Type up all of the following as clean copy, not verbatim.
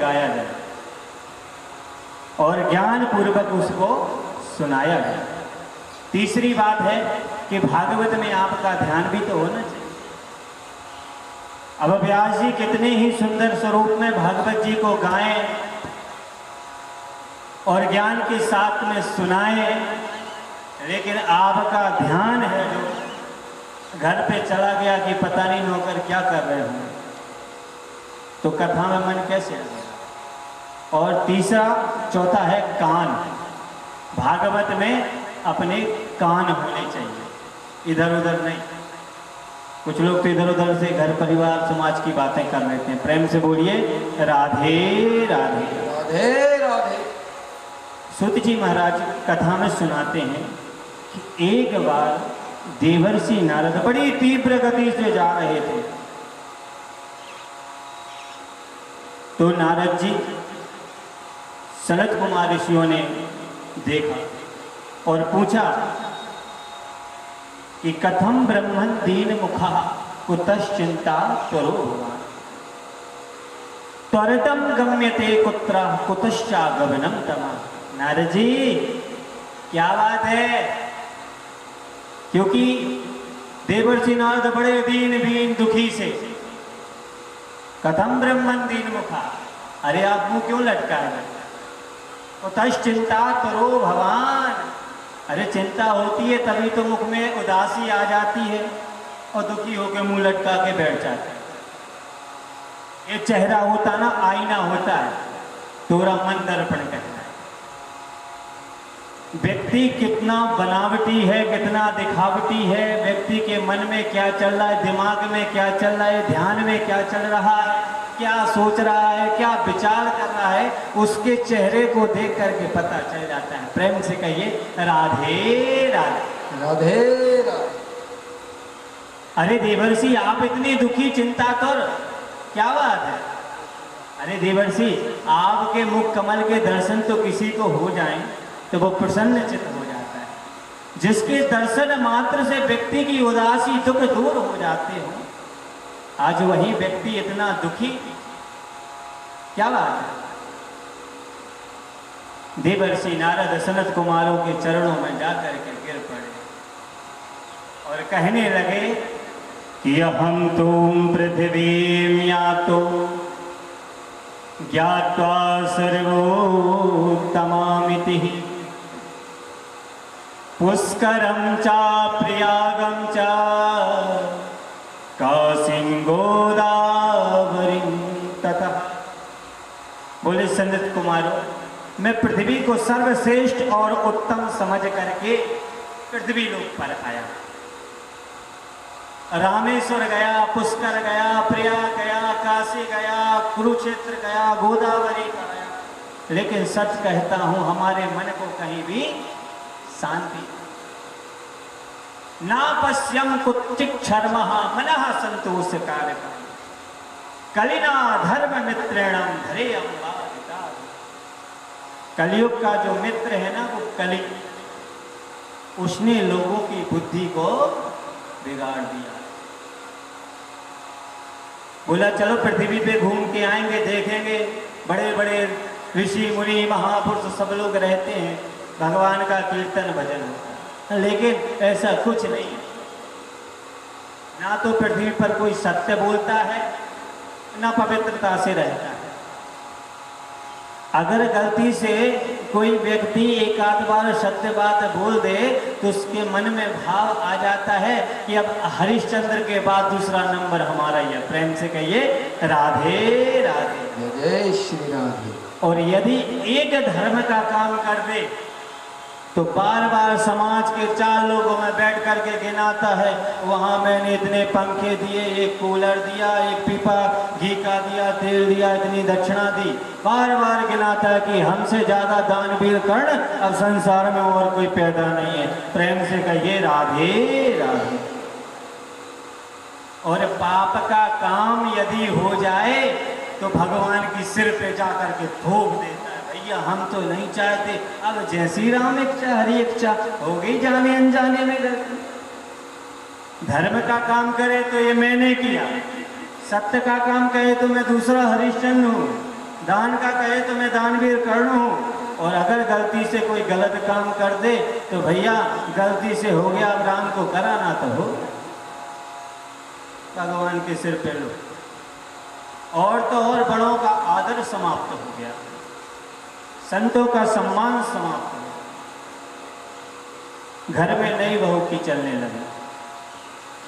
गाया जाए और ज्ञान पूर्वक उसको सुनाया जाए। तीसरी बात है कि भागवत में आपका ध्यान भी तो होना चाहिए। अब व्यास जी कितने ही सुंदर स्वरूप में भागवत जी को गाएं और ज्ञान के साथ में सुनाएं, लेकिन आपका ध्यान है जो घर पे चला गया कि पता नहीं नौकर क्या कर रहे हों, तो कथा में मन कैसे लगेगा। और तीसरा चौथा है कान। भागवत में अपने कान होने चाहिए, इधर उधर नहीं। कुछ लोग तो इधर उधर से घर परिवार समाज की बातें कर लेते हैं। प्रेम से बोलिए राधे राधे राधे राधे। सूत जी महाराज कथा में सुनाते हैं कि एक बार देवर्षि नारद बड़ी तीव्र गति से जा रहे थे, तो नारद जी सनत कुमार ऋषियों ने देखा और पूछा कि कथम ब्रह्मन दीन मुखा कुतश्चिंता करो भगवान त्वरितम गम्यते कुत्र कुतश्चागमनम तमा। नारद जी क्या बात है, क्योंकि देवर्षि नारद बड़े दीन भीन दुखी से, कथम ब्रह्मन दीन मुखा, अरे आप मुंह क्यों लटकाए? कुतश्चिंता करो भगवान, अरे चिंता होती है तभी तो मुख में उदासी आ जाती है और दुखी होकर मुंह लटका के बैठ जाते हैं। ये चेहरा होता ना आईना होता है, तोरा मन दर्पण कहता है। व्यक्ति कितना बनावटी है, कितना दिखावटी है, व्यक्ति के मन में क्या चल रहा है, दिमाग में क्या चल रहा है, ध्यान में क्या चल रहा है, क्या सोच रहा है, क्या विचार कर रहा है, उसके चेहरे को देख करके पता चल जाता है। प्रेम से कहिए राधे राधे राधे राधे। अरे देवर्षि आप इतनी दुखी चिंता कर, क्या बात है? अरे देवर्षि आपके मुख कमल के दर्शन तो किसी को हो जाएं तो वो प्रसन्न चित्त हो जाता है। जिसके दर्शन मात्र से व्यक्ति की उदासी दुख दूर हो जाते हो, आज वही व्यक्ति इतना दुखी, क्या बात है? देवर्षि नारद सनत कुमारों के चरणों में जाकर के गिर पड़े और कहने लगे कि अहम तुम पृथ्वी यातो ज्ञात्वा सर्वोत्तमामिति पुष्करम चा प्रयागम चा काशीं गोदावरीं तथा। बोले संत कुमारों, मैं पृथ्वी को सर्वश्रेष्ठ और उत्तम समझ करके पृथ्वी लोक पर आया। रामेश्वर गया, पुष्कर गया, प्रयाग गया, काशी गया, कुरुक्षेत्र गया, गोदावरी गया, लेकिन सच कहता हूं हमारे मन को कहीं भी शांति ना पश्यम कुचिक शर्मः मनः संतोष कारक कलिना धर्म मित्रेणम धरे अम्बादिता। कलयुग का जो मित्र है ना वो कलि, उसने लोगों की बुद्धि को बिगाड़ दिया। बोला चलो पृथ्वी पे घूम के आएंगे, देखेंगे, बड़े बड़े ऋषि मुनि महापुरुष सब लोग रहते हैं, भगवान का कीर्तन भजन होता है, लेकिन ऐसा कुछ नहीं है। ना तो पृथ्वी पर कोई सत्य बोलता है, ना पवित्रता से रहता है। अगर गलती से कोई व्यक्ति एक आध बार सत्य बात बोल दे तो उसके मन में भाव आ जाता है कि अब हरिश्चंद्र के बाद दूसरा नंबर हमारा ही है। प्रेम से कहिए राधे राधे जय श्री राधे। और यदि एक धर्म का काम कर दे तो बार बार समाज के चार लोगों में बैठ करके गिनाता है, वहां मैंने इतने पंखे दिए, एक कूलर दिया, एक पीपा घी का दिया, तेल दिया, इतनी दक्षिणा दी, बार बार गिनाता है कि हमसे ज्यादा दानवीर कर्ण अब संसार में और कोई पैदा नहीं है। प्रेम से कहिए राधे राधे। और पाप का काम यदि हो जाए तो भगवान की सिर पे जाकर के थोप देता है, भैया हम तो नहीं चाहते, अब जैसी राम इच्छा हरी इच्छा हो गई, जाने अनजाने में गलती। धर्म का काम करे तो ये मैंने किया, सत्य का काम कहे तो मैं दूसरा हरिश्चंद्र हूं, दान का कहे तो मैं दानवीर कर्ण हूँ, और अगर गलती से कोई गलत काम कर दे तो भैया गलती से हो गया, अब राम को कराना तो हो, भगवान के सिर पे लो। और तो और बड़ों का आदर समाप्त हो गया, संतों का सम्मान समाप्त हो गया, घर में नई बहू की चलने लगी।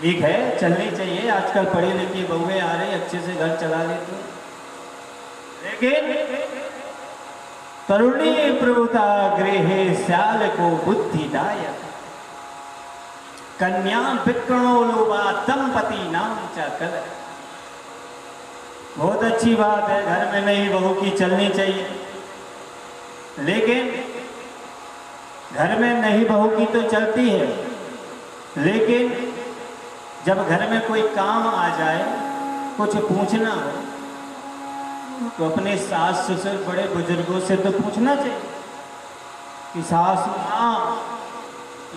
ठीक है, चलनी चाहिए, आजकल पढ़ी लिखी बहुएं आ रही, अच्छे से घर चला लेती, लेकिन तरुणी प्रभुता गृहे श्याल को बुद्धिदायक, कन्या विक्रणो लोभा दंपति नाम च कल। बहुत अच्छी बात है, घर में नई बहू की चलनी चाहिए, लेकिन घर में नई बहू की तो चलती है, लेकिन जब घर में कोई काम आ जाए, कुछ पूछना हो, तो अपने सास ससुर बड़े बुजुर्गों से तो पूछना चाहिए कि सास माँ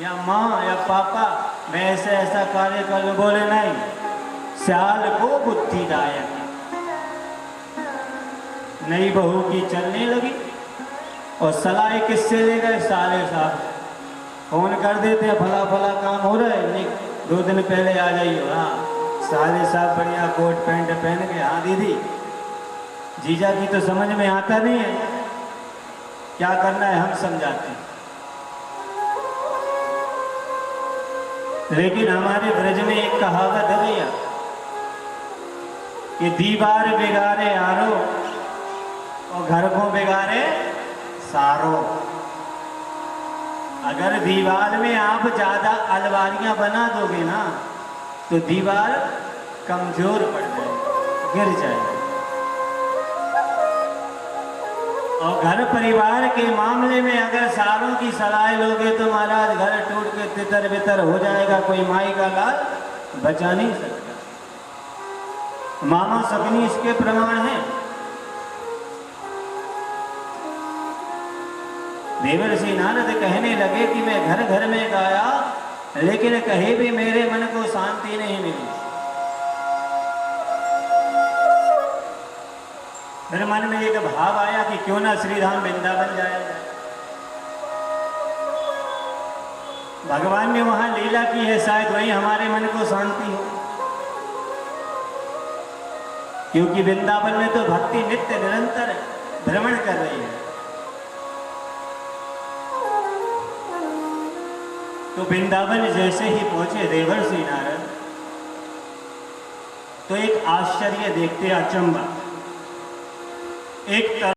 या माँ या पापा मैं ऐसे ऐसा कार्य कर लूं। बोले नहीं, श्याल को बुद्धिदायक। नई बहू की चलने लगी और सलाह किससे ले गए? साले साहब फोन कर देते हैं, फला फला काम हो रहा है, नहीं 2 दिन पहले आ जाइए। हाँ, साले साहब बढ़िया कोट पैंट पहन के, हाँ दीदी, जीजा की तो समझ में आता नहीं है, क्या करना है हम समझाते हैं। लेकिन हमारे ब्रज में एक कहावत है भैया कि दीवार बिगाड़े आरो और घर को बिगाड़े सारो। अगर दीवार में आप ज्यादा अलमारियां बना दोगे ना, तो दीवार कमजोर पड़ जाएगी, गिर जाएगी। और घर परिवार के मामले में अगर सारों की सलाह लोगे तो महाराज घर टूट के तितर बितर हो जाएगा, कोई माई का लाल बचा नहीं सकता। मामा सगनी इसके प्रमाण है। देवर्षि नारद कहने लगे कि मैं घर घर में गाया, लेकिन कहीं भी मेरे मन को शांति नहीं मिली। मेरे मन में एक भाव आया कि क्यों ना श्रीधाम वृंदावन जाया जाए। भगवान ने वहां लीला की है, शायद वहीं हमारे मन को शांति हो, क्योंकि वृंदावन में तो भक्ति नित्य निरंतर भ्रमण कर रही है। तो वृंदावन जैसे ही पहुंचे देवर्षि नारद, तो एक आश्चर्य देखते, अचंबा। एक